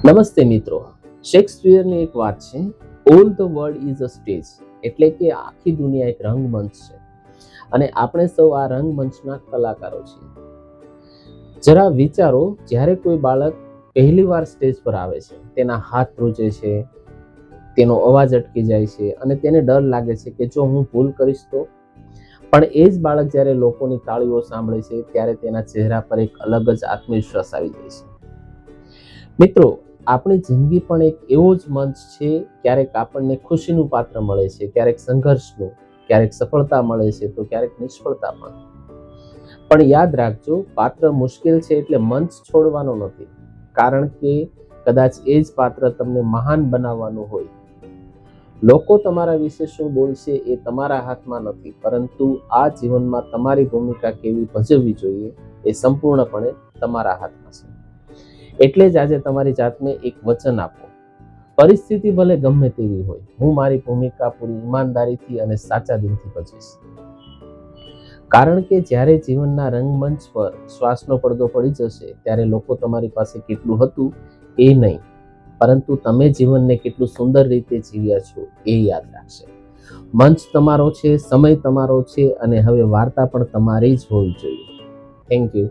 નમસ્તે મિત્રો, શેક્સપિયરની એક વાત છે, all the world is a stage, એટલે કે આખી દુનિયા એક રંગમંચ છે અને આપણે સૌ આ રંગમંચના કલાકારો છીએ. જરા વિચારો, જ્યારે કોઈ બાળક પહેલી વાર સ્ટેજ પર આવે છે, તેના હાથ ધ્રુજે છે, તેનો અવાજ અટકી જાય છે અને તેને ડર લાગે છે કે જો હું ભૂલ કરીશ તો. પણ એ જ બાળક જ્યારે લોકોની તાળીઓ સાંભળે છે ત્યારે તેના ચહેરા પર એક અલગ જ આત્મવિશ્વાસ આવી જાય છે. મિત્રો, આપણી જિંદગી પણ એક એવો જ મંચ છે. ક્યારેક આપણને ખુશીનું પાત્ર મળે છે, ક્યારેક સંઘર્ષનું, ક્યારેક સફળતા મળે છે તો ક્યારેક નિષ્ફળતા પણ યાદ રાખજો, પાત્ર મુશ્કેલ છે એટલે મંચ છોડવાનો નથી, કારણ કે કદાચ એ જ પાત્ર તમને મહાન બનાવવાનું હોય. લોકો તમારા વિશે શું બોલશે એ તમારા હાથમાં નથી, પરંતુ આ જીવનમાં તમારી ભૂમિકા કેવી ભજવવી જોઈએ એ સંપૂર્ણપણે તમારા હાથમાં છે. એટલે જ આજે તમારી જાતને એક વચન આપો, પરિસ્થિતિ ભલે ગમે તેવી હોય, હું મારી ભૂમિકા પૂરી ઈમાનદારીથી અને સાચા દિલથી ભજવીશ. કારણ કે જ્યારે જીવનના રંગમંચ પર શ્વાસનો પડદો પડી જશે ત્યારે લોકો તમારી પાસે કેટલું હતું એ નહીં, પરંતુ તમે જીવનને કેટલું સુંદર રીતે જીવ્યા છો એ યાદ રાખશે. મંચ તમારો છે, સમય તમારો છે અને હવે વાર્તા પણ તમારી જ હોવી જોઈએ. Thank you.